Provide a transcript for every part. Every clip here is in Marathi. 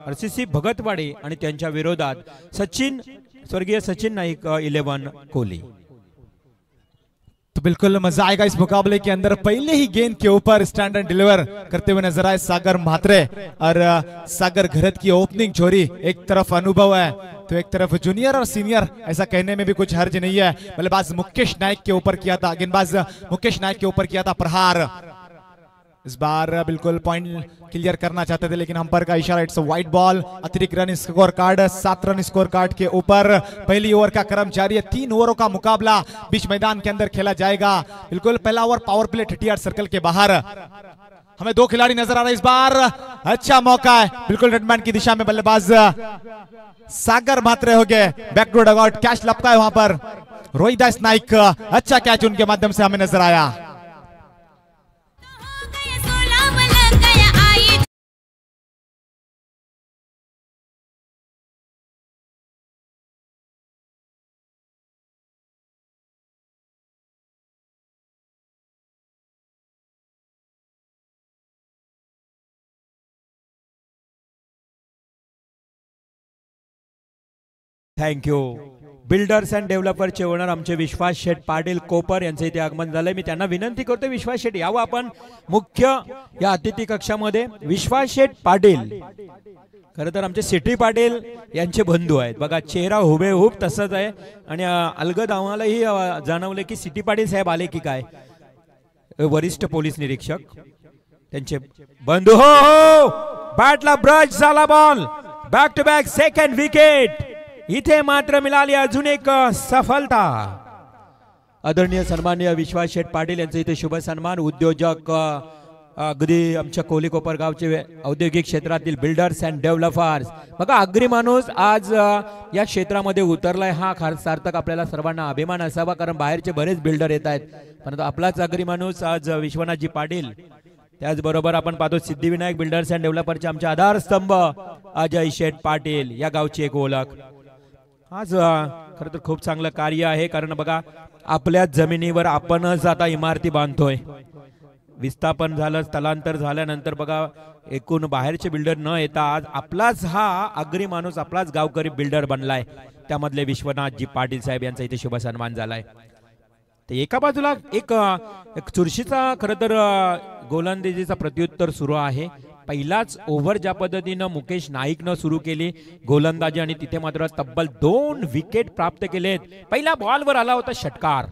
RCC भगतवाडी आणि त्यांच्या विरोधात स्वर्गीय सचिन नाईक 11 कोहली। तो बिल्कुल मजा आएगा इस मुकाबले के अंदर। पहले ही गेंद के ऊपर स्टैंड एंड डिलीवर करते हुए नजर आए सागर म्हात्रे और सागर घरत की ओपनिंग छोरी। एक तरफ अनुभव है तो एक तरफ जूनियर और सीनियर, ऐसा कहने में भी कुछ हर्ज नहीं है। बल्लेबाज मुकेश नाइक के ऊपर किया था, गेंदबाज मुकेश नाइक के ऊपर किया था प्रहार। इस बार बिल्कुल पॉइंट क्लियर करना चाहते थे लेकिन अंपायर का इशारा, इट्स वाइट बॉल। अतिरिक्त run score card 7 run score card के ऊपर पहली ओवर का क्रम जारी है। 3 ओवरों का मुकाबला बीच मैदान के अंदर खेला जाएगा। बिल्कुल पहला ओवर पावर प्ले 38 सर्कल के बाहर। हमें 2 खिलाड़ी नजर आ रहे हैं इस बार। अच्छा मौका है बिल्कुल रेडमैन की दिशा में। बल्लेबाज सागर म्हात्रे हो गए, बैक टू डगआउट, कैच लपका है वहां पर। रोहिदास नाइक, अच्छा कैच उनके माध्यम से हमें नजर आया। थँक्यू। बिल्डर्स अँड डेव्हलपरचे ओनर आमचे विश्वास शेठ पाटील कोपर यांचे इथे आगमन झालंय। मी त्यांना विनंती करतो, विश्वास शेठ यावं आपण मुख्य या अतिथी कक्षामध्ये। विश्वास शेठ पाटील खरं तर आमचे सिटी पाटील यांचे बंधू आहेत बघा, चेहरा हुबेहूब तसंच आहे। आणि अलगद आम्हालाही जाणवले की सिटी पाटील साहेब आले की काय, वरिष्ठ पोलीस निरीक्षक त्यांचे बंधू। हो बॅटला ब्रश झाला ball, back to back second wicket. इथे मात्र मिळाली अजून एक सफलता। आदरणीय सन्माननीय विश्वास शेठ पाटील यांचे इथे शुभ सन्मान। उद्योजक अगदी आमच्या कोहली कोपरगावचे औद्योगिक क्षेत्रातील बिल्डर्स अँड डेव्हलपर्स बघा, अग्री माणूस आज या क्षेत्रामध्ये उतरलाय। हा खास सार्थक आपल्याला सर्वांना अभिमान असावा, कारण बाहेरचे बरेच बिल्डर येत आहेत परंतु आपलाच अग्री माणूस आज विश्वनाथजी पाटील। त्याचबरोबर आपण पाहतो सिद्धिविनायक बिल्डर्स अँड डेव्हलपरचे आमचे आधारस्तंभ अजय शेठ पाटील, या गावची एक ओळख। आज खरं तर खूप चांगलं कार्य आहे, कारण बघा आपल्या जमिनीवर आपणच आता इमारती बांधतोय। विस्थापन झालं, स्थलांतर झाल्यानंतर बघा एकूण बाहेरचे बिल्डर न येता आज आपलाच हा अग्री माणूस, आपलाच गावकरी बिल्डर बनलाय। त्यामधले विश्वनाथजी पाटील साहेब यांचा इथे शुभ सन्मान झालाय। तर एका बाजूला एक चुरशीचा खरं तर गोलंदाजीचा प्रत्युत्तर सुरू आहे। पहिलाच ओव्हर ज्या पद्धतीनं मुकेश नाईकनं सुरू केली गोलंदाजी आणि तिथे मात्र तब्बल 2 विकेट प्राप्त केलेत। पहिल्या बॉलवर आला होता षटकार,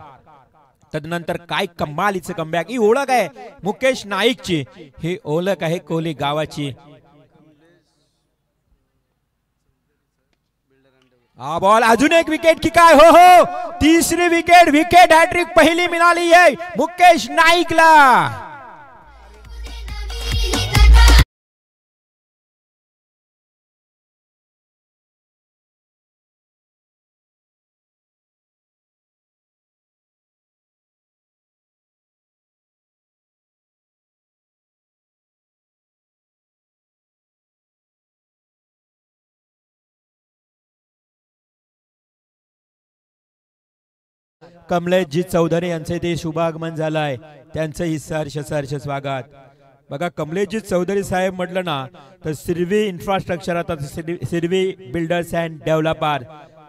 तदनंतर काय कमालीचं कमबॅक। ही ओळख आहे मुकेश नाईकची, ही ओळख आहे कोहली गावाची। हा बॉल अजून एक विकेट की काय, हो हो तिसरी विकेट, विकेट हॅट्रिक पहिली मिळाली आहे मुकेश नाईकला। कमलेशजी चौधरी यांचे ते शुभ आगमन झालंय, त्यांचंही सहर्ष स्वागत। बघा कमलेशजी चौधरी साहेब म्हटलं ना तर सिरवी इन्फ्रास्ट्रक्चर, आता सिरवी बिल्डर्स अँड डेव्हलपर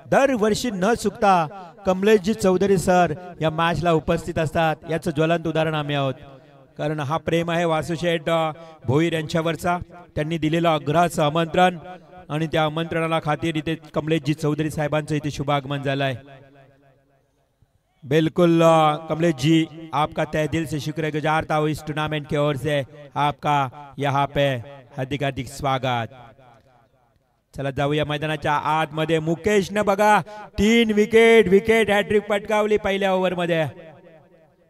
दरवर्षी न चुकता कमलेशजी चौधरी सर या मॅचला उपस्थित असतात। याचं ज्वलंत उदाहरण आम्ही आहोत, कारण हा प्रेम आहे वासुशेठ भोईर यांच्यावरचा। त्यांनी दिलेलं आग्रहाचं आमंत्रण आणि त्या आमंत्रणाला खातिर इथे कमलेशजी चौधरी साहेबांचं इथे शुभ आगमन झालंय। बिल्कुल कमलेश जी, आपका तहे दिल से शुक्रगुजार था इस टूर्नामेंट की ओर से, आपका यहाँ पे हार्दिक स्वागत। चला जाऊया मैदानाच्या आतमध्ये। मुकेशने बघा 3 विकेट हॅट्रिक पटकावली पहिल्या ओव्हर मध्ये।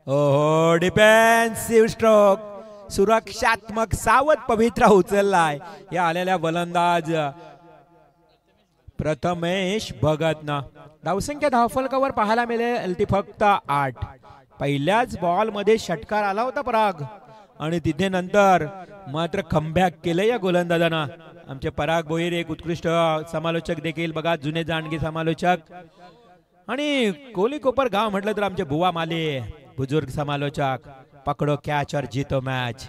ओहो डिफेन्सिव्ह स्ट्रोक, सुरक्षात्मक सावध पवित्रा उचललाय या आलेल्या गोलंदाज प्रथमेश भगतनं। धावसंख्या धावफलकावर पाहायला मिळेल ती फक्त 8। पहिल्याच बॉल मध्ये षटकार आला होता पराग आणि तिथे नंतर मात्र कमबॅक केलं या गोलंदाजांना। आमचे पराग भोईर एक उत्कृष्ट समालोचक देखील बघा, जुने जाणगे समालोचक। आणि कोहली कोपर गाव म्हटलं तर आमचे बुवा माले बुजुर्ग समालोचक। पकडो कॅच और जीतो मैच।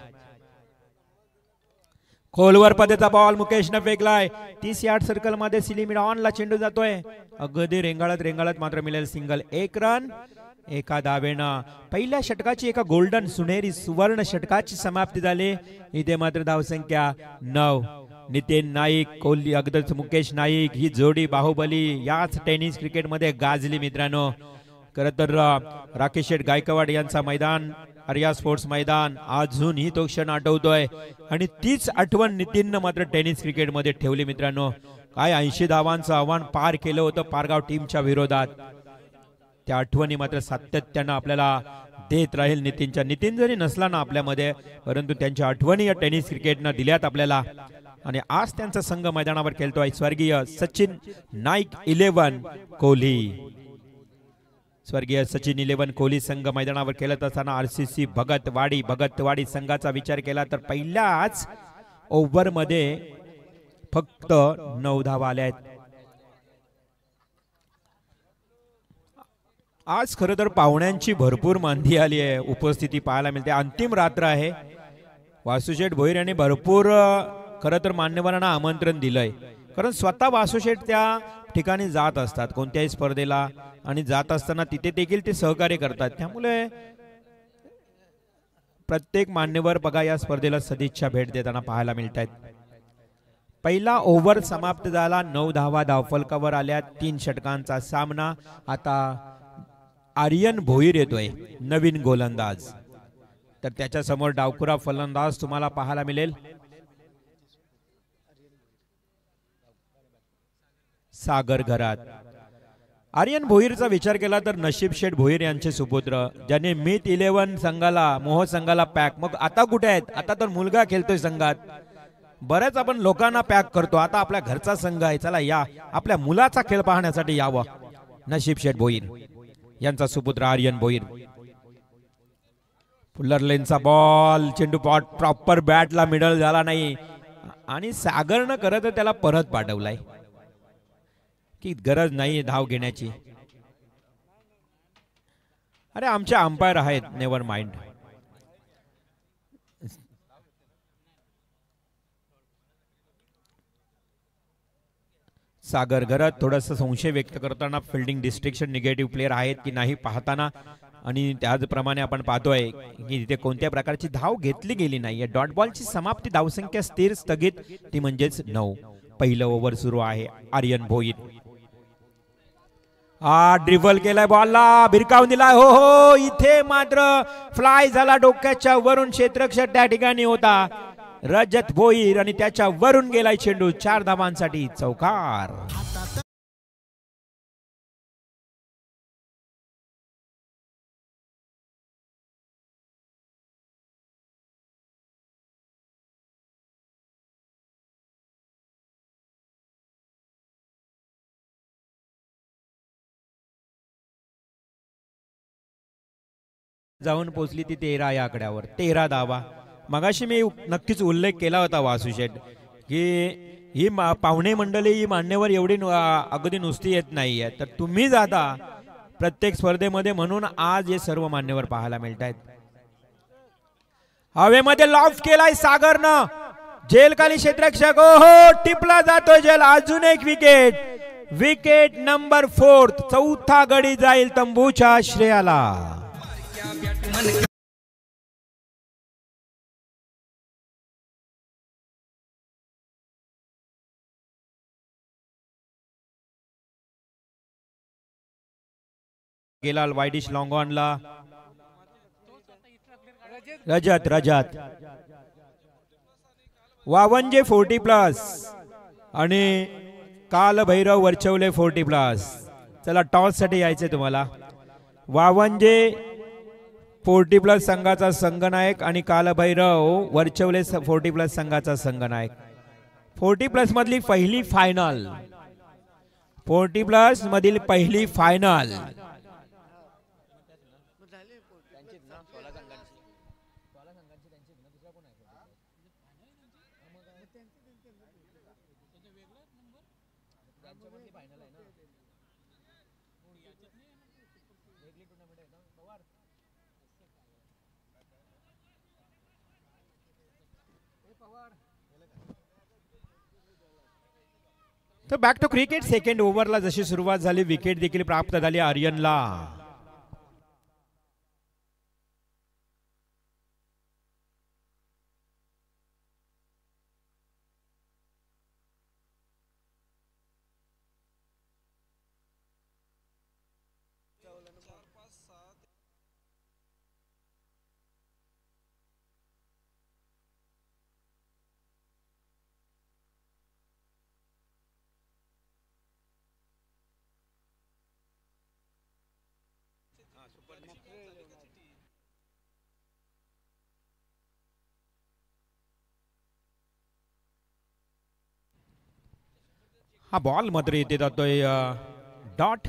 खोलवर पदेचा बॉल मुकेशनं फेकलाय. 30 यार्ड सर्कल मध्ये सिलिमिड ऑनला चेंडू जातोय. अगदी रेंगाळत मात्र मिळेल सिंगल. 1 रन एका धावेनं. पहिल्या षटकाची एका गोल्डन सुनेरी सुवर्ण षटकाची समाप्ती झाली. इथे मात्र धावसंख्या 9. नितीन नाईक कोहली अगदच मुकेश नाईक ही जोडी बाहुबली याच टेनिस क्रिकेट मध्ये गाजली मित्रांनो. खरं तर राकेश शेठ गायकवाड यांचा मैदान आर्या स्पोर्ट्स मैदान अजूनही तो क्षण आठवतोय आणि तीच आठवण नितीननं मात्र टेनिस क्रिकेट मध्ये ठेवली मित्रांनो. काय 80 धावांचं आव्हान पार केलं होतं पारगाव टीमच्या विरोधात. त्या आठवणी मात्र सातत्यानं आपल्याला देत राहील नितीनच्या. नितीन जरी नसला ना आपल्यामध्ये परंतु त्यांच्या आठवणी या टेनिस क्रिकेटनं दिल्यात आपल्याला. आणि आज त्यांचा संघ मैदानावर खेळतोय स्वर्गीय सचिन नाईक 11 कोहली. स्वर्गीय सचिन 11 कोहली संघ मैदानावर खेळत असताना आरसीसी भगतवाडी संघाचा विचार केला तर पहिल्याच ओव्हर मध्ये फक्त 9 धावा आल्या आहेत. आज खरं तर पाहुण्यांची भरपूर मांदी आली आहे. उपस्थिती पाहायला मिळते. अंतिम रात्र आहे. वासुशेठ भोईर यांनी भरपूर खरं तर मान्यवरांना आमंत्रण दिलंय. कारण स्वतः वासुशेठ त्या ठिकाणी जात असतात कोणत्याही स्पर्धेला आणि जात असताना तिथे देखील ते सहकार्य करतात. त्यामुळे प्रत्येक मान्यवर बघा या स्पर्धेला सदिच्छा भेट देताना पाहायला मिळत आहेत. पहिला ओव्हर समाप्त झाला. 9 धावा धावफलकावर आल्या. 3 षटकांचा सामना. आता आर्यन भोईर येतोय नवीन गोलंदाज. तर त्याच्या समोर डावखुरा फलंदाज तुम्हाला पाहायला मिळेल सागर घरात. आर्यन भोईरचा विचार केला तर नशीब शेठ भोईर यांचे सुपुत्र ज्याने मित 11 संघाला मोह संघाला पॅक. मग आता कुठे आहेत? आता तर मुलगा खेळतोय संघात. बऱ्याच आपण लोकांना पॅक करतो. आता आपल्या घरचा संघ आहे. चला या आपल्या मुलाचा खेळ पाहण्यासाठी यावं. नशीब शेठ भोईर यांचा सुपुत्र आर्यन भोईर. फुल्लर लेनचा बॉल चेंडू पॉट प्रॉपर बॅटला मिडल झाला नाही आणि सागरनं करत त्याला परत पाठवलाय की गरज नाही धाव घेण्याची. अरे आमचे अंपायर आहेत नेव्हर माइंड. सागर घरात थोडासा संशय व्यक्त करताना फिल्डिंग डिस्ट्रिक्शन निगेटिव्ह प्लेयर आहेत की नाही पाहताना आणि त्याचप्रमाणे आपण पाहतोय की तिथे कोणत्या प्रकारची धाव घेतली गेली नाही. डॉट बॉलची समाप्ती धावसंख्या स्थिर स्थगित ती म्हणजेच 9. पहिलं ओव्हर सुरू आहे. आर्यन भोईर ड्रिबल केलाय बॉलला भिरकावून दिलाय. हो इथे मात्र फ्लाय झाला डोक्याच्या वरून. क्षेत्ररक्षक त्या ठिकाणी होता रजत भोईर आणि त्याच्या वरून गेलाय चेंडू. 4 धावांसाठी चौकार. जाऊन पोचली ती 13 या आकड्यावर. 13 धावा. मगाशी मी नक्कीच उल्लेख केला होता वासुशेठ की ही पाहुणे मंडळी ही मान्यवर एवढी अगदी नुसती येत नाहीये. तर तुम्ही जाता प्रत्येक स्पर्धेमध्ये म्हणून आज हे सर्व मान्यवर पाहायला मिळत आहेत. हवेमध्ये लॉफ्ट केलाय सागरनं. जेल खाली क्षेत्ररक्षक हो टिपला जातोय जेल. अजून एक विकेट. Wicket number 4. चौथा गडी जाईल तंबूच्या श्रेयाला. गेला वाईडिश लॉंग ऑनला रजत वावंजे 40+ आणि काल भैरव वरचवले 40+. चला टॉस साठी यायचे तुम्हाला. वावंजे 40+ संघाचा संघनायक आणि कालभैरव वरचवले 40+ संघाचा संघनायक. 40+ मधली पहिली फायनल. 40+ मधील पहिली फायनल. तर बॅक टू क्रिकेट. सेकंड ओव्हरला जशी सुरुवात झाली विकेट देखील प्राप्त झाली आर्यनला. हा बॉल मात्र येते जातोय डॉट.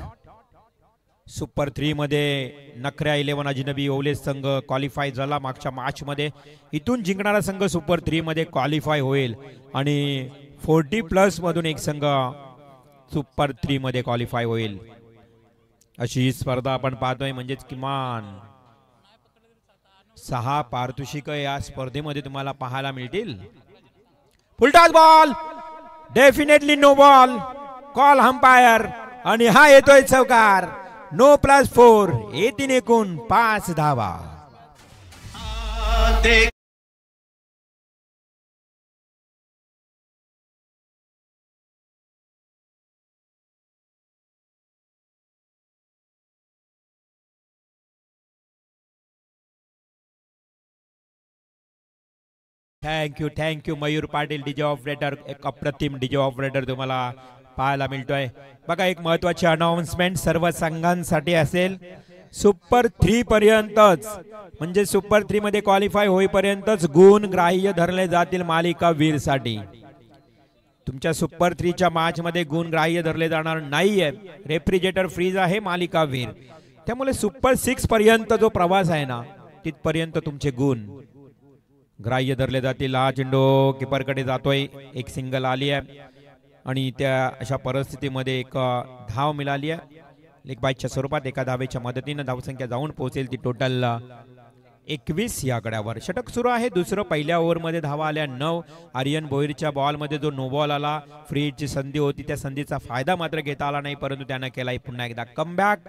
सुपर 3 मध्ये नखऱ्या 11 अजनबी ओवले संघ क्वालिफाय झाला मागच्या मॅच मध्ये. इथून जिंकणारा संघ सुपर 3 मध्ये क्वालिफाय होईल आणि 40+ मधून एक संघ सुपर 3 मध्ये क्वालिफाय होईल. अशी ही स्पर्धा आपण पाहतोय. म्हणजेच किमान 6 पारितोषिक या स्पर्धेमध्ये तुम्हाला पाहायला मिळतील. Full toss ball, definitely no ball, call umpire आणि हा येतोय चौकार. नो +4. येतील एकूण 5 धावा. Thank you Mayur Patil DJ operator. एक अप्रतिम डीजे ऑपरेटर तुम्हाला पाहायला मिळतोय. बघा एक महत्वाची अनाउन्समेंट सर्व संघांसाठी असेल. सुपर 3 पर्यंतच म्हणजे सुपर 3 मध्ये क्वालिफाय होईपर्यंतच गुण ग्राह्य धरले जातील मालिका वीर साठी. तुमच्या सुपर 3 च्या मॅच मध्ये गुण ग्राह्य धरले जाणार नाहीये. रेफ्रिजरेटर फ्रीज आहे मालिका वीर. त्यामुळे सुपर 6 पर्यंत जो प्रवास आहे ना तिथपर्यंत तुमचे गुण ग्राह्य धरले जातील. हा चेंडू किपरकडे जातोय. एक सिंगल आली आहे आणि त्या अशा परिस्थितीमध्ये एक धाव मिळाली आहे. लेग बायच्या स्वरूपात एका धावेच्या मदतीने धावसंख्या जाऊन पोहोचेल ती टोटल 21 या आकड्यावर. षटक सुरू आहे दुसरं. पहिल्या ओव्हरमध्ये धावा आल्या 9. आर्यन भोईरच्या बॉलमध्ये जो नो बॉल आला, फ्री हिटची संधी होती, त्या संधीचा फायदा मात्र घेता आला नाही, परंतु त्यानं केलाय पुन्हा एकदा कमबॅक.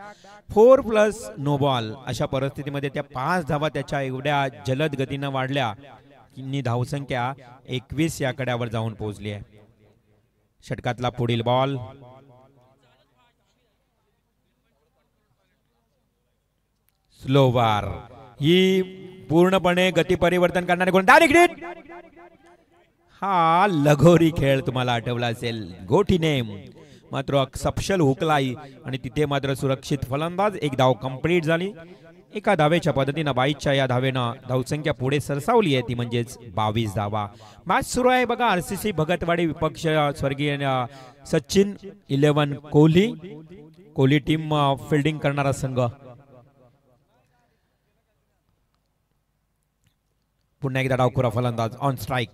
4+ नो बॉल अशा परिस्थितीमध्ये त्या 5 धावा त्याच्या एवढ्या जलद गतीनं वाढल्या की धावसंख्या 21 या आकड्यावर जाऊन पोहोचली आहे. षटकातला पुढील बॉल स्लोवार. ही पूर्णपणे गती परिवर्तन करणारी गोल. Direct hit. हा लगोरी खेळ तुम्हाला आठवला असेल. गोटी नेम मात्र सपशल हुकलाई आणि तिथे मात्र सुरक्षित फलंदाज. एक धाव कंप्लीट झाली. एका धावेच्या पद्धतीनं 22च्या या धावेनं धावसंख्या पुढे सरसावली आहे ती म्हणजेच 22 धावा. मॅच सुरू आहे बघा. आरसीसी भगतवाडी विपक्ष स्वर्गीय सचिन 11 कोहली टीम फिल्डिंग करणारा संघ. पुन्हा एकदा डावखुरा फलंदाज ऑन स्ट्राइक.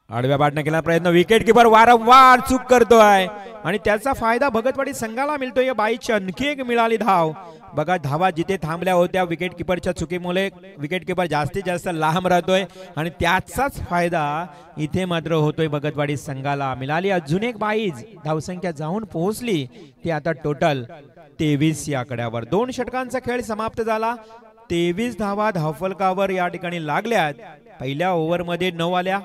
आडव्या बाटने केला प्रयत्न. विकेट किपर वारंवार चूक करतोय आणि त्याचा फायदा भगतवाडी संघाला मिळतोय. या 22ची आणखी एक मिळाली धाव. बघा धावा जिथे थांबल्या होत्या विकेट किपरच्या चुकीमुळे विकेट किपर जास्तीत जास्त लांब राहतोय आणि त्याचाच फायदा इथे मात्र होतोय भगतवाडी संघाला. मिळाली अजून एक 22. धावसंख्या जाऊन पोहोचली ती आता टोटल 23 या आकड्यावर. 2 षटकांचा खेळ समाप्त झाला. 23 धावा धावफलकावर या ठिकाणी लागल्यात. पहिल्या ओव्हरमध्ये 9 आल्या.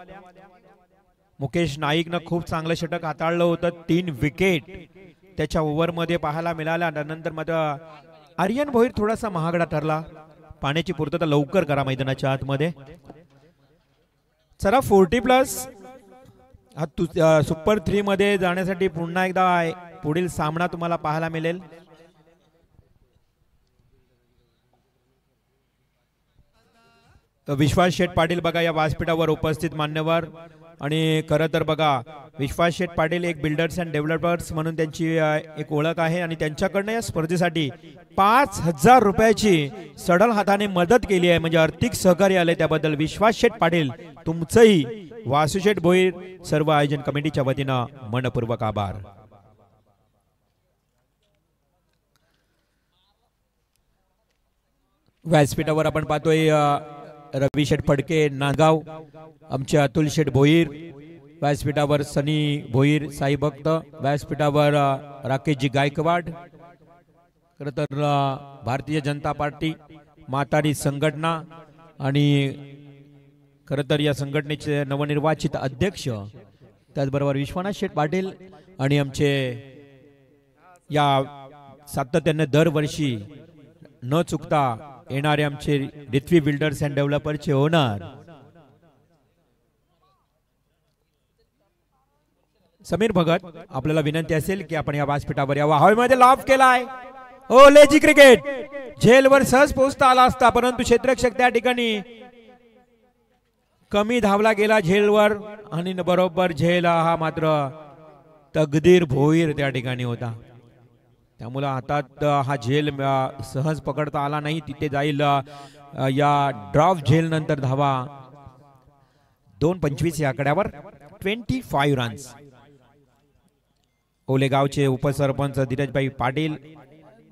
मुकेश नाईकनं खूप चांगलं षटक हाताळलं होतं. 3 विकेट त्याच्या ओव्हरमध्ये पाहायला मिळाल्या. त्यानंतर मात्र आर्यन भोईर थोडासा महागडा ठरला. पाण्याची पूर्तता लवकर करा मैदानाच्या आतमध्ये. चला 40+ हा सुपर 3 मध्ये जाण्यासाठी पुन्हा एकदा पुढील सामना तुम्हाला पाहायला मिळेल. विश्वास शेठ पाटील बघा या व्यासपीठावर उपस्थित मान्यवर. आणि खरं तर बघा विश्वास शेठ पाटील एक बिल्डर्स अँड डेव्हलपर्स म्हणून त्यांची एक ओळख आहे आणि त्यांच्याकडनं या स्पर्धेसाठी 5,000 रुपयाची सडल हाताने मदत केली आहे. म्हणजे आर्थिक सहकार्य आले त्याबद्दल विश्वास शेठ पाटील तुमचंही वासुशेठ भोईर सर्व आयोजन कमिटीच्या वतीनं मनपूर्वक आभार. व्यासपीठावर आपण पाहतोय रवी शेठ फडके नांदगाव, आमचे अतुल शेठ भोईर व्यासपीठावर सनी भोईर साई भक्त, व्यासपीठावर राकेशजी गायकवाड. खरं तर भारतीय जनता पार्टी म्हातारी संघटना आणि खरं तर या संघटनेचे नवनिर्वाचित अध्यक्ष, त्याचबरोबर विश्वनाथ शेठ पाटील आणि आमचे या सातत्याने दरवर्षी न चुकता येणारे आमचे रिथवी बिल्डर्स अँड डेव्हलपरचे ओनर समीर भगत. आपल्याला विनंती असेल की आपण या व्यासपीठावर यावं. हवेमध्ये लॉफ केलाय. ओ लेजी क्रिकेट, झेलवर सहज पोहोचता आला असता, परंतु क्षेत्ररक्षक त्या ठिकाणी कमी धावला गेला झेलवर आणि बरोबर झेल हा मात्र तकदीर भोईर त्या ठिकाणी होता. त्यामुळे हातात हा झेल सहज पकडता आला नाही. तिथे जाईल या ड्रॉप झेल नंतर धावा 2:25 या आकड्यावर 25 रन्स. ओलेगावचे उपसरपंच धीरजभाई पाटील,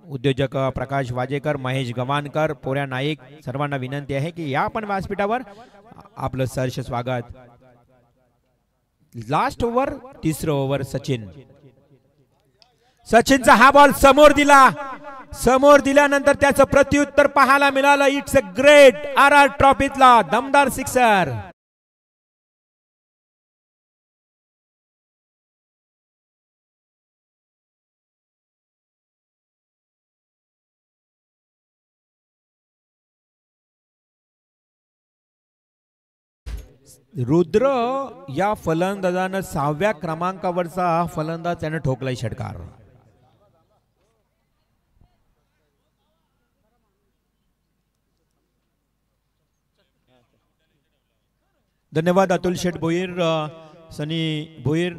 उद्योजक प्रकाश वाजेकर, महेश गवानकर, पोऱ्या नाईक सर्वांना विनंती आहे की या आपण व्यासपीठावर आपलं सहर्ष स्वागत. लास्ट ओव्हर, तिसरं ओव्हर. सचिनचा हा बॉल समोर दिला. समोर दिल्यानंतर त्याचं प्रत्युत्तर पाहायला मिळालं. इट्स अ ग्रेट RR ट्रॉफीतला दमदार सिक्सर. रुद्र या फलंदाजानं 6व्या क्रमांकावरचा फलंदाज त्याने ठोकलाय षटकार. धन्यवाद अतुल शेठ भोईर, सनी भोईर,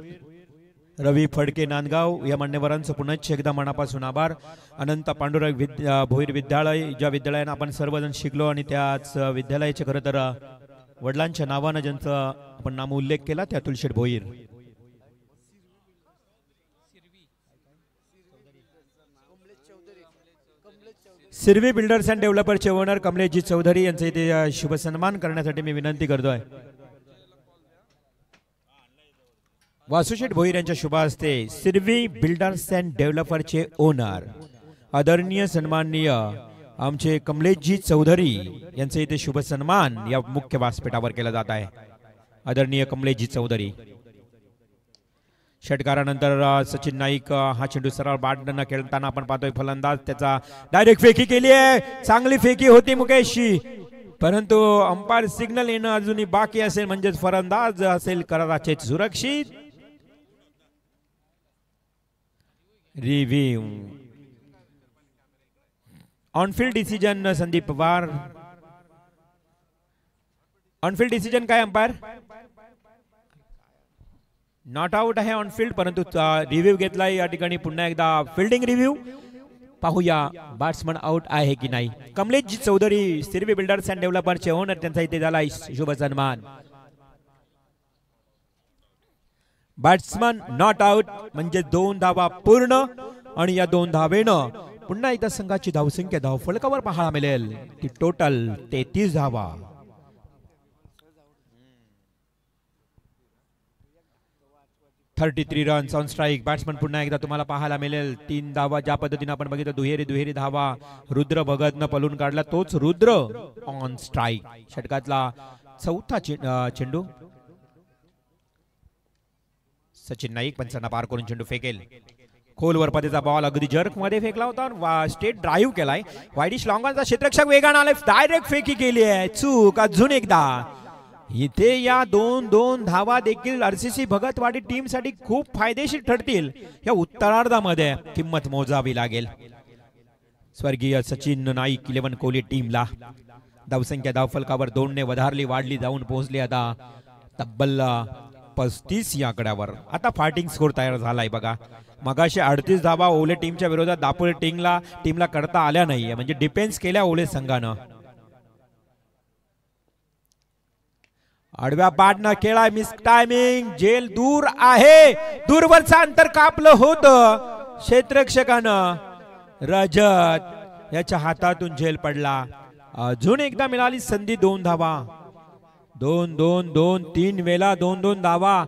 रवी फडके नांदगाव या मान्यवरांचं पुन्हा एकदा मनापासून आभार. अनंत पांडुरंग भोईर विद्यालय, ज्या विद्यालयानं आपण सर्वजण शिकलो आणि त्याच विद्यालयाचे खरं तर वडिलांच्या नावानं ज्यांचा आपण नाम उल्लेख केला ते अतुल शेठ भोईर. सिरवी बिल्डर्स अँड डेव्हलपरचे ओनर कमलेशजी चौधरी यांचे इथे शुभ सन्मान करण्यासाठी मी विनंती करतोय. वासुशेठ भोईर यांच्या शुभ हस्ते सिरवी बिल्डर्स अँड डेव्हलपरचे ओनर आदरणीय सन्माननीय आमचे कमलेशजी चौधरी यांचे इथे शुभ सन्मान या मुख्य व्यासपीठावर केला जात आहे. आदरणीय कमलेशजी चौधरी. षटकारानंतर सचिन नाईक हा चेंडू सरळ बाद न खेळताना आपण पाहतोय. फलंदाज त्याचा डायरेक्ट फेकी केली आहे. चांगली फेकी होती मुकेशची, परंतु अंपायर सिग्नल येणं अजूनही बाकी असेल, म्हणजेच फलंदाज असेल कदाचित सुरक्षित. Review on field decision Sandeep Pawar. On field decision काय अंपायर? नॉट आउट आहे ऑनफिल्ड, परंतु रिव्ह्यू घेतला या ठिकाणी. पुन्हा एकदा फिल्डिंग रिव्ह्यू पाहूया बॅट्समन आउट आहे की नाही. कमलेशजी चौधरी सिरवी बिल्डर्स अँड डेव्हलपरचे ओनर, त्यांचा इथे झाला शुभ सन्मान. बॅट्समन नॉट आउट म्हणजे 2 धावा पूर्ण आणि या 2 धावेनं पुन्हा एकदा संघाची धावसंख्या धावफलकावर पाहायला मिळेल ती टोटल 33 धावा. $33 रन्स ऑन स्ट्राईक. बॅट्समन पुन्हा एकदा तुम्हाला पाहायला मिळेल 3 धावा. ज्या पद्धतीने आपण बघितलं दुहेरी धावा रुद्र भगतनं पलून काढला, तोच रुद्र ऑन स्ट्राईक. षटकातला चौथा चेंडू. सचिन नाईक पंचांना पार करून चेंडू फेकेल. खोलवर पदेचा बॉल अगदी जर्क मध्ये फेकला होता. स्टेट ड्राईव्ह केलाय. वाईडिश लॉंगॉनचा क्षेत्ररक्षक वेगाने आलाय. डायरेक्ट फेकी केली आहे. चूक अजून एकदा. इथे या 2 धावा देखील RCC भगतवाडी टीम साठी खूप फायदेशीर ठरतील. या उत्तरार्धामध्ये किंमत मोजावी लागेल. स्वर्गीय सचिन नाईक 11 कोहली टीमला धावसंख्या धावफलकावर 2 ने वाढली जाऊन पोहोचली आता तब्बल 35 या आकड्यावर. आता फायटिंग स्कोर तयार झालाय बघा. मगाशी 38 धावा ओले टीमच्या विरोधात दापोली टीमला करता आल्या नाही, म्हणजे डिफेन्स केल्या ओले संघानं. आडव्या पाडनं खेळा. Miss timing. जेल दूर आहे. दूरवरचं अंतर कापलं होतं क्षेत्ररक्षकानं. रजत याच्या हातातून झेल पडला. अजून एकदा मिळाली संधी. 2 धावा. 2-2-2 3 वेळा 2-2 धावा.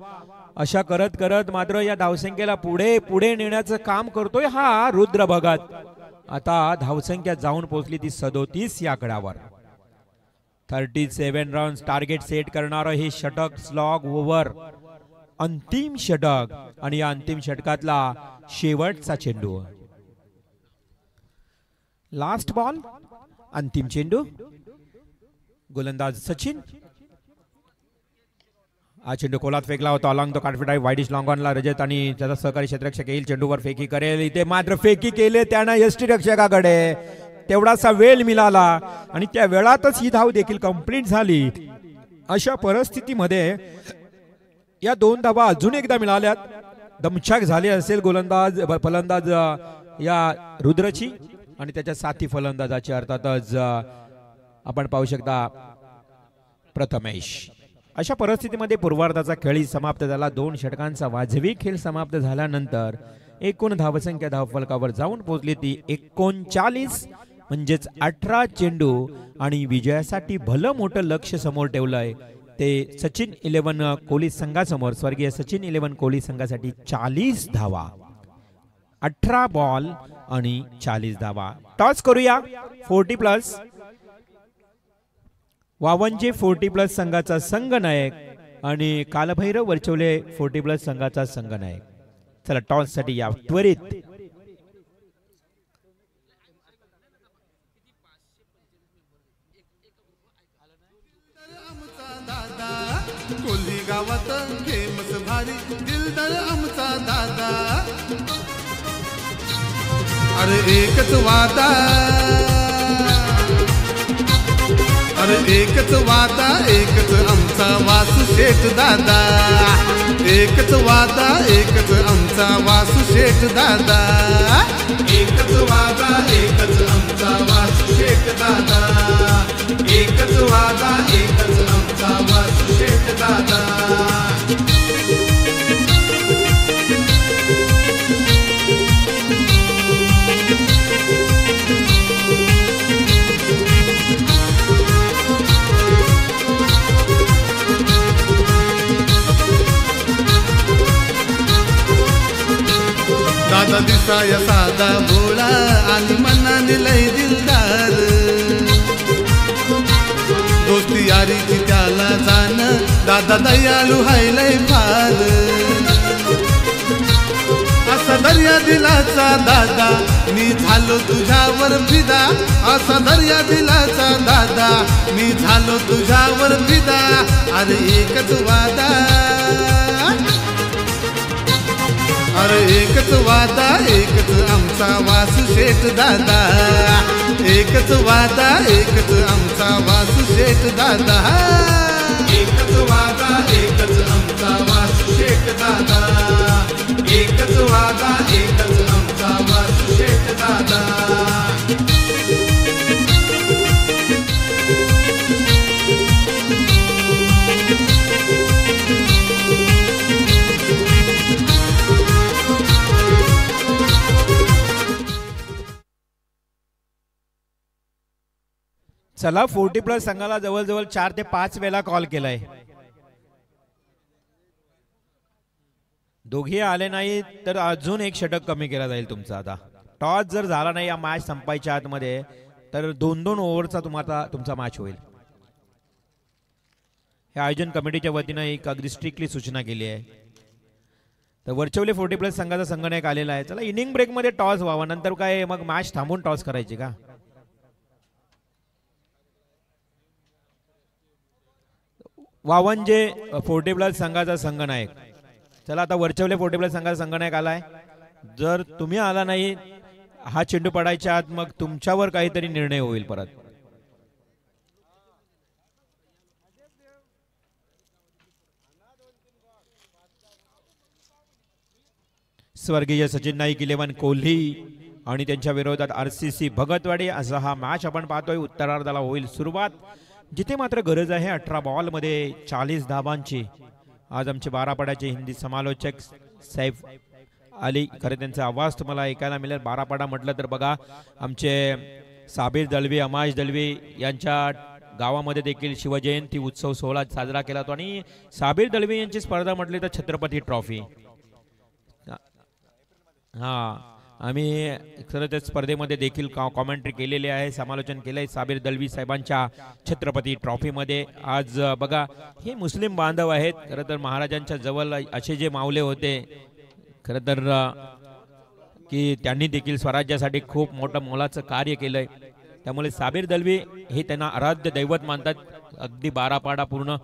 अशा करत करत मात्र या धावसंख्येला पुढे पुढे नेण्याचं काम करतोय हा रुद्र भगत. आता धावसंख्या जाऊन पोहोचली ती 37 या आकड्यावर. 37 रन्स टार्गेट सेट करणारं हे षटक स्लॉग ओव्हर अंतिम षटक आणि या अंतिम षटकातला शेवटचा चेंडू. लास्ट बॉल अंतिम चेंडू. गोलंदाज सचिन. हा चेंडू कोलात फेकला होता अलॉंग तो काटफिटाई वाईडिश लॉंग ऑनला रजत आणि त्याचा सहकारी क्षेत्ररक्षक येईल चेंडूवर फेकी करेल. इथे मात्र फेकी केले त्यानं यष्टीरक्षकाकडे तेवढासा वेळ मिळाला आणि त्या वेळातच ही धाव देखील कंप्लीट झाली. अशा परिस्थितीमध्ये या 2 धावा अजून एकदा मिळाल्यात. दमछाक झाली असेल गोलंदाज फलंदाज या रुद्रची आणि त्याच्या साथी फलंदाजाची अर्थातच आपण पाहू शकता प्रथमेश. अशा परिस्थितीमध्ये पूर्वार्धाचा खेळ समाप्त झाला. 2 षटकांचा वाजवी खेळ समाप्त झाल्यानंतर एकूण धावसंख्या धावफलकावर जाऊन पोहोचली ती 39 म्हणजेच 18 चेंडू आणि विजयासाठी भलं मोठं लक्ष समोर ठेवलंय ते सचिन 11 कोहली संघासमोर. स्वर्गीय सचिन 11 कोहली संघासाठी 40 धावा 18 बॉल आणि 40 धावा. टॉस करूया 40+ वावंजे 40+ संघाचा संघनायक आणि कालभैरव वरचवले 40+ संघाचा संघनायक. चला टॉस साठी या त्वरित. कोल्ही गावात फेमस भारी दिलदार आमचा दादा. अरे एकच वादा अरे एकच वादा एकच आमचा वासू शेठ दादा. एकच वादा एकच आमचा वासू शेठ दादा. एकच वादा एकच आमचा वासू शेठ दादा. एकच वादा एकच आमचा वासू शेठ दादा. दादा दिसाया साधा भोळा आणि मनाने लय दिलदार. दोस्ती यारीची त्याला जाण दादा दयाळू हाय लय फार. असा दर्या दिलाचा दादा मी झालो तुझ्यावर फिदा. असा दर्या दिलाचा दादा मी झालो तुझ्यावर फिदा. अरे एकच वादा अरे एकच वादा एकच आमचा वासू शेठ दादा. एकच वादा एकच आमचा वासू शेठ दादा. एकच वादा एकच आमचा वासू शेठ दादा. एकच वादा एकच आमचा वासू शेठ दादा. चला 40+ संघाला जवळजवळ 4 ते 5 वेळा कॉल केलाय. दोघे आले नाही तर अजून एक षटक कमी केला जाईल तुमचा. आता टॉस जर झाला नाही या मॅच संपायच्या आतमध्ये तर 2-2 ओव्हरचा तुमचा मॅच होईल. हे आयोजन कमिटीच्या वतीनं एक अगदी स्ट्रिक्टली सूचना केली आहे. तर वरचवले 40+ संघाचा संघनायक आलेला आहे. चला इनिंग ब्रेक मध्ये टॉस व्हावा नंतर काय मग मॅच थांबून टॉस करायची का. वावंजे 40+ संघाचा संघनायक. चला आता वरचवले 40+ संघाचा संघनायक आलाय. जर तुम्ही आला नाही हा चेंडू पडायच्या आत मग तुमच्यावर काहीतरी निर्णय होईल परत. स्वर्गीय सचिन नाईक 11 कोहली आणि त्यांच्या विरोधात RCC भगतवाडी असा हा मॅच आपण पाहतोय. उत्तरार्धाला होईल सुरुवात जिथे मात्र गरज आहे 18 बॉल मध्ये 40 धावांची. आज आमचे बारापाड्याचे हिंदी समालोचक सैफ अली खरे त्यांचा आवाज तुम्हाला ऐकायला मिळेल. बारापाडा म्हटलं तर बघा आमचे साबिर दळवी अमाश दळवी यांच्या गावामध्ये देखील शिवजयंती उत्सव सोहळा साजरा केला जातो आणि साबीर दळवी यांची स्पर्धा म्हटली तर छत्रपती ट्रॉफी. आम्ही खरं त्या स्पर्धेमध्ये देखील कॉमेंट्री केलेली आहे, समालोचन केलं आहे साबीर दळवी साहेबांच्या छत्रपती ट्रॉफीमध्ये. आज बघा हे मुस्लिम बांधव आहेत, खरं तर महाराजांच्या जवळ असे जे मावले होते खरं तर की त्यांनी देखील स्वराज्यासाठी खूप मोठं मोलाचं कार्य केलंय. त्यामुळे साबीर दळवी हे त्यांना आराध्य दैवत मानतात. अगदी बारापाडा पूर्ण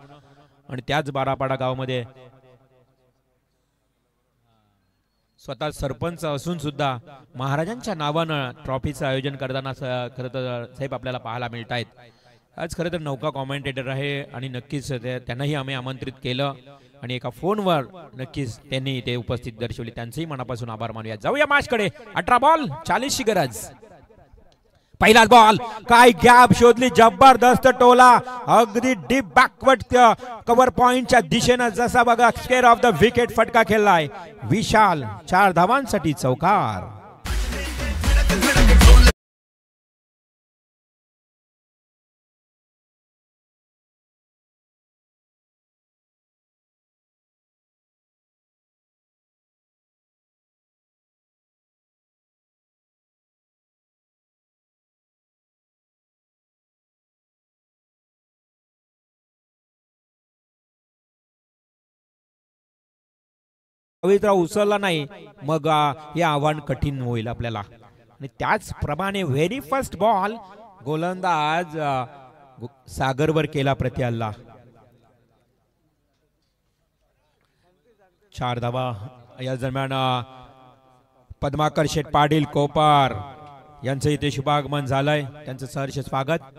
आणि त्याच बारापाडा गावामध्ये स्वतः सरपंच असून सुद्धा महाराजांच्या नावानं ट्रॉफीचं आयोजन करताना खरं तर साहेब आपल्याला पाहायला मिळत आहेत. आज खरं तर नौका कॉमेंटेटर आहे आणि नक्कीच त्यांनाही आम्ही आमंत्रित केलं आणि एका फोनवर नक्कीच त्यांनी ते उपस्थित दर्शवली. त्यांचंही मनापासून आभार मानूया. जाऊया मॅचकडे. 18 बॉल 40 ची गरज. पहिलाच बॉल काय गॅप शोधली, जबरदस्त टोला अगदी डीप बॅकवर्ड कव्हर पॉइंटच्या दिशेनं जसा बघा स्क्वेअर ऑफ द विकेट फटका खेळलाय विशाल. 4 धावांसाठी चौकार. पवित्रा उसळला नाही मग हे आव्हान कठीण होईल आपल्याला. आणि त्याचप्रमाणे व्हेरी फर्स्ट बॉल गोलंदाज सागरवर केला प्रत्याल्ला. 4 धावा. या दरम्यान पद्माकर शेठ पाटील कोपर यांचं इथे शुभागमन झालंय, त्यांचं सहर्ष स्वागत.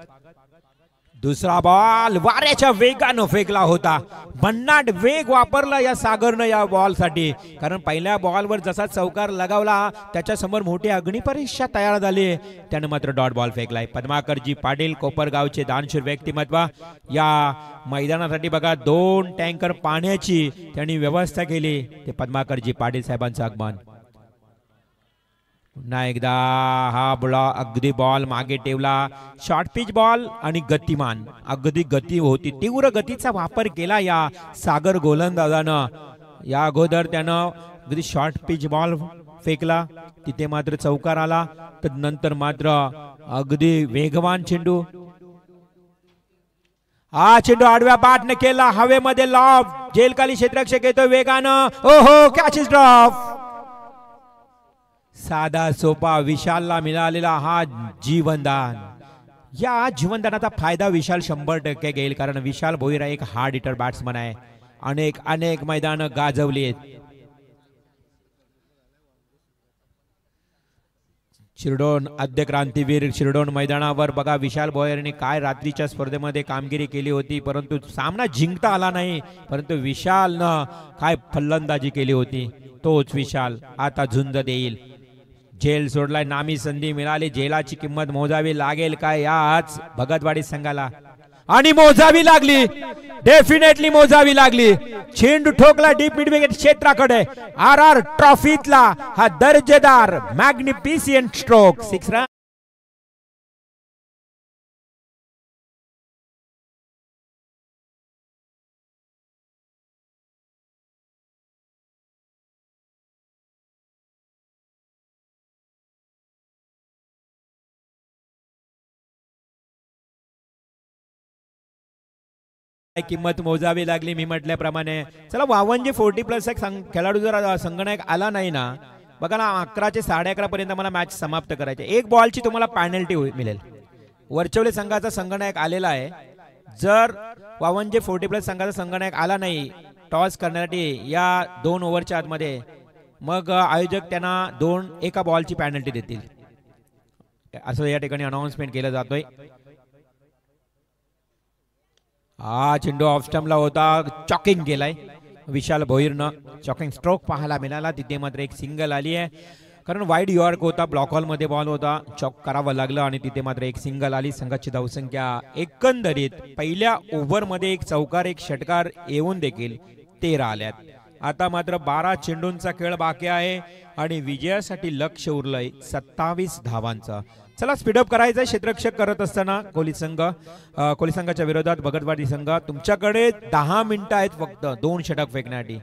दुसरा बॉल वाऱ्याच्या वेगानं फेकला होता. भन्नाट वेग वापरला या सागरनं या बॉल साठी, कारण पहिल्या बॉलवर जसा चौकार लगावला त्याच्या समोर मोठी अग्निपरीक्षा तयार झाली, त्याने मात्र डॉट बॉल फेकलाय. पद्माकरजी पाटील कोपरगावचे दानशूर व्यक्तिमत्व या मैदानासाठी बघा 2 टँकर पाण्याची त्यांनी व्यवस्था केली. ते पद्माकरजी पाटील साहेबांचं आगमन. पुन्हा एकदा हा अगदी बॉल मागे ठेवला. शॉर्ट पिच बॉल आणि गतिमान अगदी गती होती, तीव्र गतीचा वापर केला या सागर गोलंदाजानं. या अगोदर त्यानं अगदी शॉर्ट पिच बॉल फेकला, तिथे मात्र चौकार आला. तर नंतर मात्र अगदी वेगवान चेंडू, हा चेंडू आडव्या बॅटने केला, हवेमध्ये लॉब, जेलखाली क्षेत्ररक्षक येतो वेगानं. ओहो, कॅच इज ड्रॉप. साधा सोपा विशालला मिळालेला हा जीवनदान. या जीवनदानाचा फायदा विशाल 100% घेईल, कारण विशाल भोईरा एक हार्ड हिटर बॅट्समन आहे. अनेक मैदानं गाजवली आहेत. शिरडोन आद्य क्रांतीवीर शिरडोन मैदानावर बघा विशाल भोईराने काय रात्रीच्या स्पर्धेमध्ये कामगिरी केली होती, परंतु सामना जिंकता आला नाही. परंतु विशालनं काय फलंदाजी केली होती. तोच विशाल आता झुंज देईल. झेल सोडलाय, नामी संधी मिळाली, झेलाची किंमत मोजावी लागेल काय याच भगतवाडी संघाला, आणि मोजावी लागली, डेफिनेटली मोजावी लागली. चेंडू ठोकला डीप मिड विकेट क्षेत्राकडे. RR ट्रॉफीतला हा दर्जेदार मॅग्निफिशियंट स्ट्रोक. 6 रन. किंमत मोजावी लागली मी म्हटल्याप्रमाणे. चला 52 40+ एक खेळाडू जर संगणक आला नाही ना, बघा ना 11 ते 11:30 पर्यंत मला मॅच समाप्त करायचे. 1 बॉलची तुम्हाला पेनल्टी मिळेल. वरचवले संघाचा संगणक आलेला आहे. जर 52 40+ संघाचा संगणक आला नाही टॉस करण्यासाठी या 2 ओव्हरच्या आतमध्ये, मग आयोजक त्यांना एका बॉलची पेनल्टी देतील, असं या ठिकाणी अनाउन्समेंट केलं जातोय. हा चेंडू ऑफ स्टंपला होता, चॉकिंग केलाय विशाल भोईरनं. चॉकिंग स्ट्रोक पाहायला मिळाला. तिथे मात्र एक सिंगल आली आहे, कारण वाईड यॉर्क होता, ब्लॉक हॉल मध्ये बॉल होता, चॉक करावं लागलं आणि तिथे मात्र एक सिंगल आली. संघाची धावसंख्या एकंदरीत पहिल्या ओव्हर मध्ये एक चौकार एक षटकार येऊन देखील 13 आल्यात. आता मात्र 12 चेंडूंचा खेळ बाकी आहे आणि विजयासाठी लक्ष उरलंय 27 धावांचं. चला स्पीडअप करायचं क्षेत्ररक्षक करत असताना कोहली संघाच्या विरोधात भगतवाडी संघ तुमच्याकडे 10 मिनिटं आहेत फक्त 2 षटक फेकण्यासाठी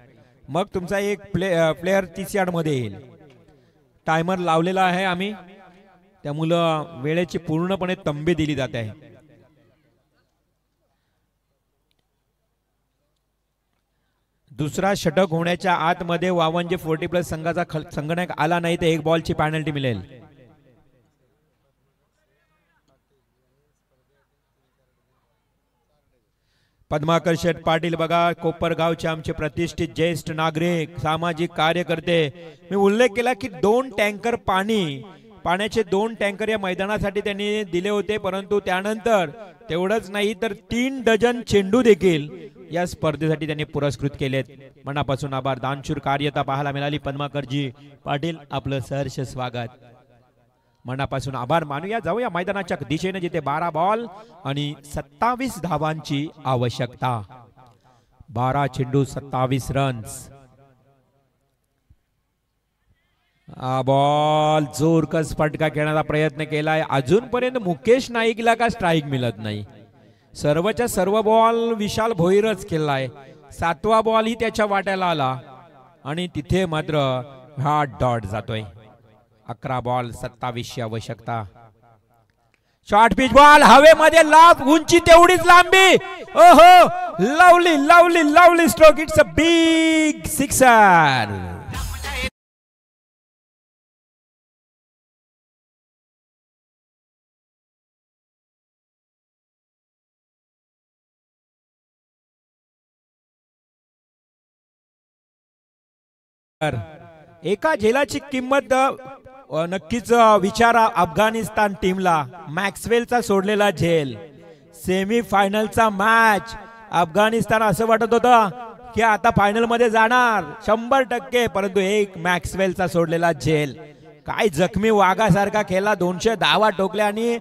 मग तुमचा एक प्लेयर 30 यार्ड मध्ये येईल टायमर लावलेला आहे आम्ही त्यामुळं वेळेची पूर्णपणे तंबी दिली जाते आहे दुसरा षटक होण्याच्या आतमध्ये वावंजे 40+ संघाचा संगणक आला नाही तर 1 बॉलची पेनल्टी मिळेल पद्माकर शेठ पाटील बघा कोपरगावचे आमचे प्रतिष्ठित ज्येष्ठ नागरिक सामाजिक कार्यकर्ते मी उल्लेख केला की 2 टँकर पाण्याचे 2 टँकर या मैदानासाठी त्यांनी दिले होते परंतु त्यानंतर तेवढंच नाही तर 3 डझन चेंडू देखील या स्पर्धेसाठी त्यांनी पुरस्कृत केलेत मनापासून आभार दानशूर कार्यता पाहायला मिळाली पद्माकरजी पाटील आपलं सहर्ष स्वागत मनापासून आभार मानूया जाऊया मैदानाच्या दिशेने जिथे 12 बॉल आणि 27 धावांची आवश्यकता 12 चेंडू 27 रन्स बॉल जोरकस फटका खेळण्याचा प्रयत्न केलाय अजूनपर्यंत मुकेश नाईकला का स्ट्राईक मिळत नाही सर्वच्या सर्व बॉल विशाल भोईरच केलाय 7वा बॉल ही त्याच्या वाट्याला आला आणि तिथे मात्र हा डॉट जातोय 11 बॉल 27 ची आवश्यकता शॉर्ट पिच बॉल हवेमध्ये लांब उंची तेवढीच लांबी ओहो lovely lovely lovely stroke it's a big sixer एका झेलाची किंमत नक्कीच विचारा अफगाणिस्तान टीमला मॅक्सवेलचा सोडलेला झेल सेमी फायनलचा मॅच अफगाणिस्तान असं वाटत होतं की आता फायनल मध्ये जाणार 100% परंतु एक मॅक्सवेलचा सोडलेला झेल काय जखमी वाघासारखा खेळला 200 धावा ठोकल्या आणि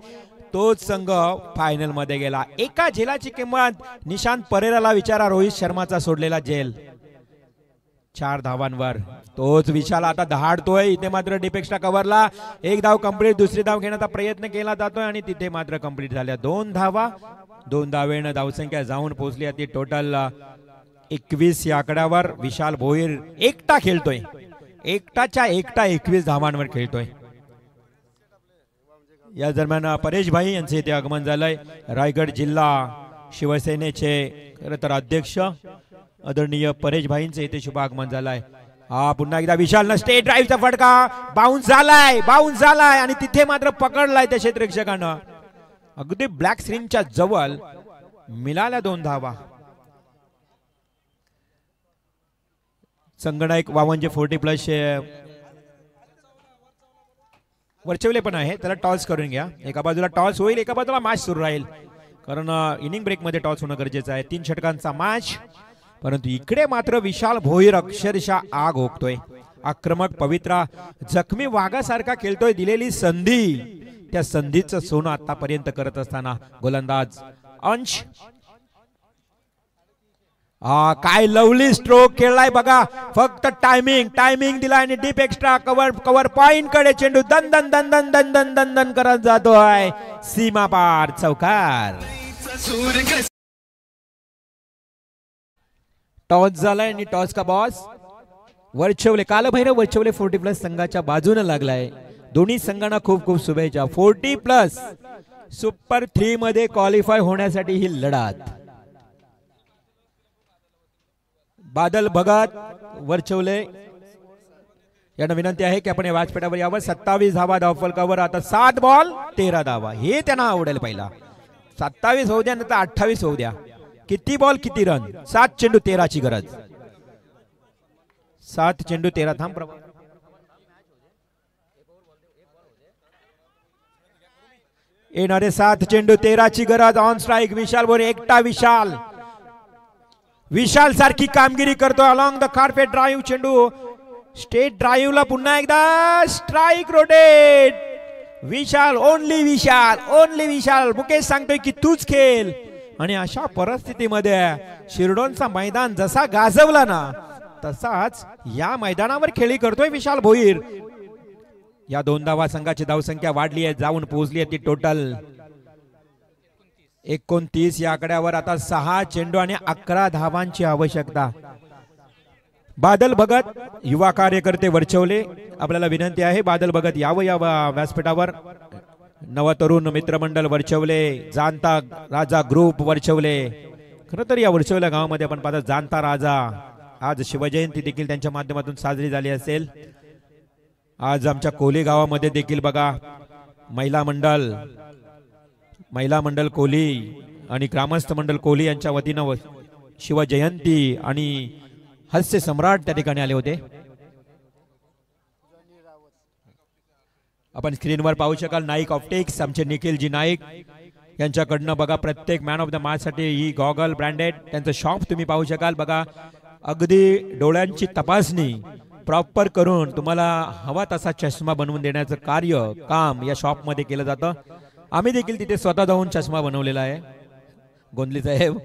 तोच संघ फायनल मध्ये गेला एका झेलाची किंमत निशांत परेराला विचारा रोहित शर्माचा सोडलेला झेल 4 धावांवर तोच विशाल आता दहाडतोय इथे मात्र डिपेक्स्ट्रा कव्हरला 1 धाव कंप्लीट दुसरी धाव घेण्याचा प्रयत्न केला जातोय आणि तिथे मात्र कंप्लीट झाल्या 2 धावा 2 धावेनं धावसंख्या जाऊन पोहोचली आहे टोटल 21 या आकड्यावर विशाल भोईर एकटा खेळतोय एकटा 21 धावांवर खेळतोय या दरम्यान परेश भाई यांचे इथे आगमन झालंय रायगड जिल्हा शिवसेनेचे खरं तर अध्यक्ष आदरणीय परेश भाईंचे इथे शुभ आगमन झालंय हा पुन्हा एकदा विशालनं स्टेट ड्राईव्हचा फटका बाउन्स झालाय आणि तिथे मात्र पकडलाय त्या क्षेत्ररक्षकानं अगदी ब्लॅक स्क्रीनच्या जवळ मिळाल्या 2 धावा संगणक वावंजे 40+ वरचेवले पण आहे त्याला टॉस करून घ्या एका बाजूला टॉस होईल एका बाजूला मॅच सुरू राहील कारण इनिंग ब्रेक मध्ये टॉस होणं गरजेचं आहे 3 षटकांचा मॅच परंतु इकडे मात्र विशाल भोईर अक्षरशः आग ओकतोय आक्रमक पवित्रा जखमी वाघासारखा खेळतोय दिलेली संधी त्या संधीचं सोनं आतापर्यंत करत असताना गोलंदाज अंश काय लवली स्ट्रोक खेळलाय बघा फक्त टायमिंग दिला आणि डीप एक्स्ट्रा कव्हर पॉइंट कडे चेंडू दन दन दन दन दन दन दन दन करत जातोय सीमा पार चौकार टॉस झालाय आणि टॉस का बॉस वरचवले कालभैरव वरचवले 40+ संघाच्या बाजूने लागलाय दोन्ही संघांना खूप खूप शुभेच्छा 40+ सुपर 3 मध्ये क्वालिफाय होण्यासाठी ही लढत बादल भगत वरचवले यांना विनंती आहे की आपण या व्यासपीठावर यावं 27 धावा धावफलकावर आता 7 बॉल 13 धावा हे त्यांना आवडेल पहिला 27 होऊ द्या नंतर 28 होऊ द्या किती बॉल किती रन 7 चेंडू 13 ची गरज 7 चेंडू 13 थांब येणारे 7 चेंडू 13 ची गरज ऑन स्ट्राइक विशाल बोरे एकटा विशाल सारखी कामगिरी करतो अलॉंग द कार्पेट ड्राईव्ह चेंडू स्टेट ड्राईव्हला पुन्हा एकदा स्ट्राइक रोटेट विशाल ओनली विशाल मुकेश सांगतोय की तूच खेळ आणि अशा परिस्थितीमध्ये शिरडोनचा मैदान जसा गाजवला ना तसाच या मैदानावर खेळी करतोय विशाल भोईर या 2 धावा संघाची धावसंख्या वाढली आहे, जाऊन पोहोचली आहे ती टोटल 29 या आकड्यावर. आता 6 चेंडू आणि 11 धावांची आवश्यकता. बादल भगत युवा कार्यकर्ते वरचवले, आपल्याला विनंती आहे बादल भगत यावं या व्यासपीठावर. नवतरुण मित्रमंडळ वरचवले, जाणता राजा ग्रुप वरचवले. खरं तर या वरचवल्या गावामध्ये आपण पाहतो जाणता राजा, आज शिवजयंती देखील त्यांच्या माध्यमातून साजरी झाली असेल. आज आमच्या कोली गावामध्ये देखील बघा महिला मंडळ कोली आणि ग्रामस्थ मंडळ कोली यांच्या वतीनं शिवजयंती आणि हास्य सम्राट त्या ठिकाणी आले होते. आपण स्क्रीनवर पाहू शकाल नाईक ऑप्टिक्स आमचे निखिलजी नाईक यांच्याकडनं बघा प्रत्येक मॅन ऑफ द मॅच साठी ही गॉगल ब्रँडेड त्यांचं शॉप तुम्ही पाहू शकाल. बघा अगदी डोळ्यांची तपासणी प्रॉपर करून तुम्हाला हवा तसा चष्मा बनवून देण्याचं काम या शॉप मध्ये केलं जातं. आम्ही देखील तिथे स्वतः जाऊन चष्मा बनवलेला आहे. गोंदली साहेब,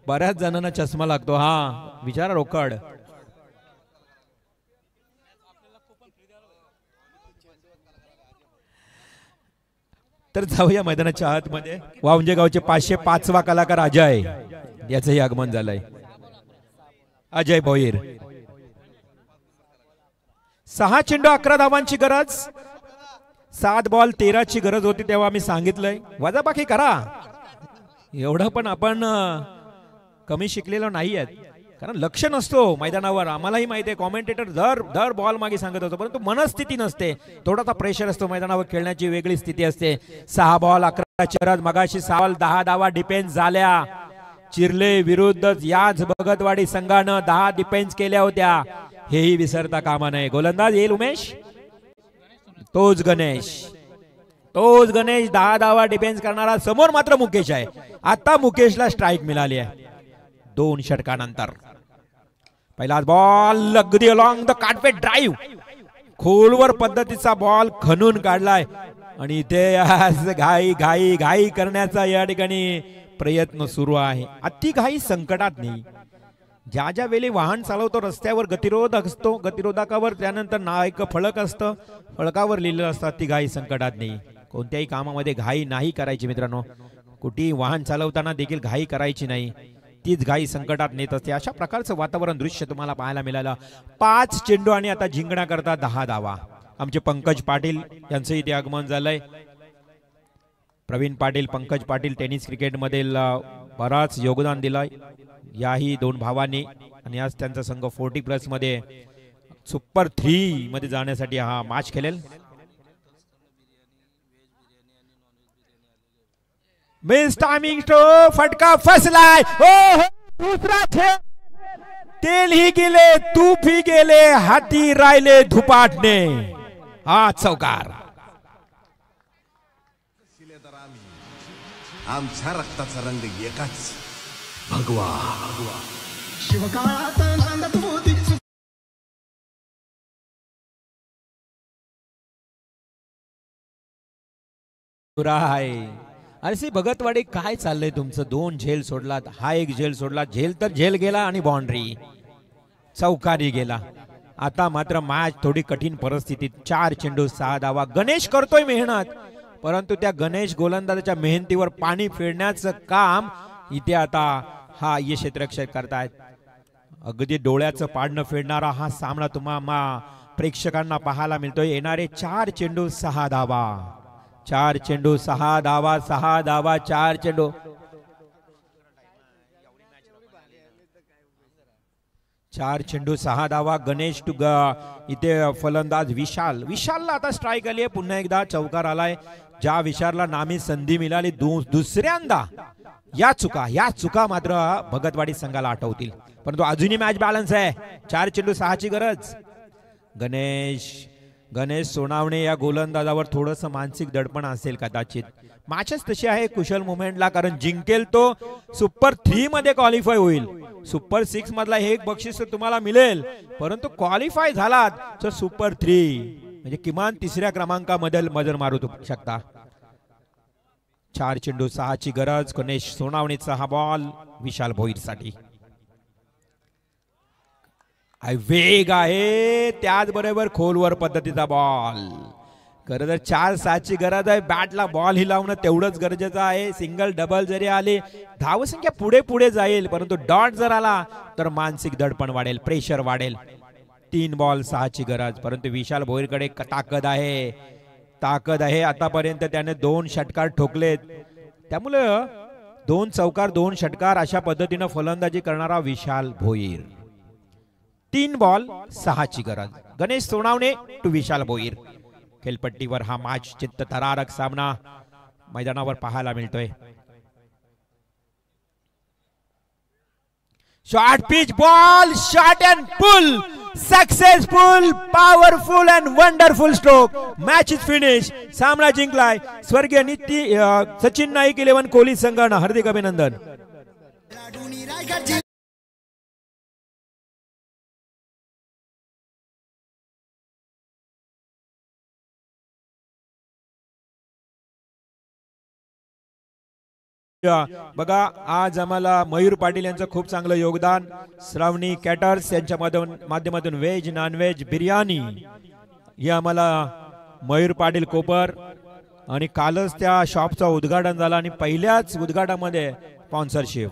बऱ्याच जणांना चष्मा लागतो, हा विचारा रोकड. तर जाऊया मैदानाच्या आतमध्ये. वावंजे गावचे 505वा कलाकार अजय याचंही आगमन झालंय. अजय भोईर. 6 चेंडू 11 धावांची गरज. 7 बॉल 13 ची गरज होती तेव्हा आम्ही सांगितलंय वजाबाकी करा. एवढं पण आपण कमी शिकलेलो नाही आहेत, कारण लक्ष नसतो मैदानावर. आम्हालाही माहिती आहे कॉमेंटेटर दर बॉल मागे सांगत होतो, परंतु मनस्थिती नसते. थोडासा प्रेशर असतो मैदानावर, खेळण्याची वेगळी स्थिती असते. 6 बॉल 11 ची गरज. मगाशी 6 बॉल 10 धावा डिफेन्स झाल्या. चिरले विरुद्ध याच भगतवाडी संघानं 10 डिफेन्स केल्या होत्या, हेही विसरता कामा नये. गोलंदाज येईल उमेश, तोच गणेश 10 धावा डिफेन्स करणारा. समोर मात्र मुकेश आहे. आता मुकेशला स्ट्राईक मिळाली आहे 2 षटकानंतर. पहिला बॉल अगदी अलॉंग द काटपेट ड्राईव्ह, खोलवर पद्धतीचा बॉल खणून काढलाय आणि इथे घाई करण्याचा या ठिकाणी प्रयत्न सुरू आहे. अति घाई संकटात नाही. ज्या वेळी वाहन चालवतो रस्त्यावर गतिरोधक असतो, गतिरोधकावर त्यानंतर नायक फळक असतं, फळकावर लिहिलेलं असतं अति घाई संकटात नाही. कोणत्याही कामामध्ये घाई नाही करायची मित्रांनो. कुठेही वाहन चालवताना देखील घाई करायची नाही, तीच घाई संकटात नेत असते. अशा प्रकारचं वातावरण दृश्य तुम्हाला पाहायला मिळालं. 5 चेंडू आणि आता जिंकण्याकरता 10 धावा. आमचे पंकज पाटील यांचं इथे आगमन झालंय. प्रवीण पाटील, पंकज पाटील टेनिस क्रिकेट मधील बराच योगदान दिलंय याही 2 भावांनी, आणि आज त्यांचा संघ 40+ मध्ये सुपर 3 मध्ये जाण्यासाठी हा मॅच खेळेल. मिस टायमिंग फटका फसलाय. दुसरा खेळ. तेलही गेले, तूपही गेले, हाती राहिले धुपाटणे. हा चौकार. आमच्या रक्ताचा रंग एकाच, भगवा. शिवकाळात नांदत होती अरे भगतवाडी काय चाललंय तुमचं? 2 झेल सोडलात, हा एक झेल सोडला. झेल तर झेल गेला आणि बाउंड्री चौकारी गेला. आता मात्र मॅच थोडी कठीण परिस्थितीत. 4 चेंडू 6 धावा. गणेश करतोय मेहनत, परंतु त्या गणेश गोलंदाजाच्या मेहनतीवर पाणी फेडण्याचं काम इथे आता हा ये क्षेत्ररक्षक करतायत. अगदी डोळ्याचं पाडणं फेडणारा हा सामना तुम्हाला प्रेक्षकांना पाहायला मिळतोय. येणारे 4 चेंडू 6 धावा. 4 चेंडू 6 धावा. 6 धावा 4 चेंडू. 4 चेंडू 6 धावा. गणेश टू इथे फलंदाज विशालला आता स्ट्राईक आली आहे. पुन्हा एकदा चौकार आलाय. ज्या विशालला नामी संधी मिळाली दुसऱ्यांदा, या चुका मात्र भगतवाडी संघाला आठवतील. परंतु अजूनही मॅच बॅलन्स आहे. 4 चेंडू 6 ची गरज. गणेश सोनावणे या गोलंदाजावर थोडंसं मानसिक दडपण असेल कदाचित. मॅचच तशी आहे कुशल मुवमेंटला, कारण जिंकेल तो सुपर 3 मध्ये क्वालिफाय होईल. सुपर 6 मधला हे एक बक्षीस तुम्हाला मिळेल, परंतु क्वालिफाय झालात तर सुपर 3 म्हणजे किमान 3ऱ्या क्रमांकामध्ये मजल मारू शकता. 4 चेंडू 6 ची गरज. गणेश सोनावणेचा हा बॉल विशाल भोईर साठी. वेग आहे, त्याचबरोबर खोलवर पद्धतीचा बॉल. खरं तर 4-7ची गरज आहे. बॅटला बॉल हिलावणं तेवढंच गरजेचं आहे. सिंगल डबल जरी आले, धावसंख्या पुढे पुढे जाईल, परंतु डॉट जर आला तर मानसिक दडपण वाढेल, प्रेशर वाढेल. 3 बॉल 6ची गरज. परंतु विशाल भोईरकडे ताकद आहे. आतापर्यंत त्याने 2 षटकार ठोकलेत, त्यामुळं 2 चौकार 2 षटकार अशा पद्धतीनं फलंदाजी करणारा विशाल भोईर. 3 बॉल 6ची गरज. गणेश सोनावणे टू विशाल भोईर. खेळपट्टीवर हा मॅच चित्तथरारक सामना मैदानावर पाहायला मिळतोय. Short pitch ball, shot and pull, successful, powerful and wonderful stroke. Match is finish. सामना जिंकलाय स्वर्गीय सचिन नाईक 11 कोहली संघानं. हार्दिक अभिनंदन. बघा, आज आम्हाला मयूर पाटील यांचं खूप चांगलं योगदान. श्रावणी कॅटर्स यांच्या माध्यमातून व्हेज नॉन व्हेज बिर्याणी ही आम्हाला मयूर पाटील कोपर. आणि कालच त्या शॉपचं उद्घाटन झालं आणि पहिल्याच उद्घाटनामध्ये स्पॉन्सरशिप.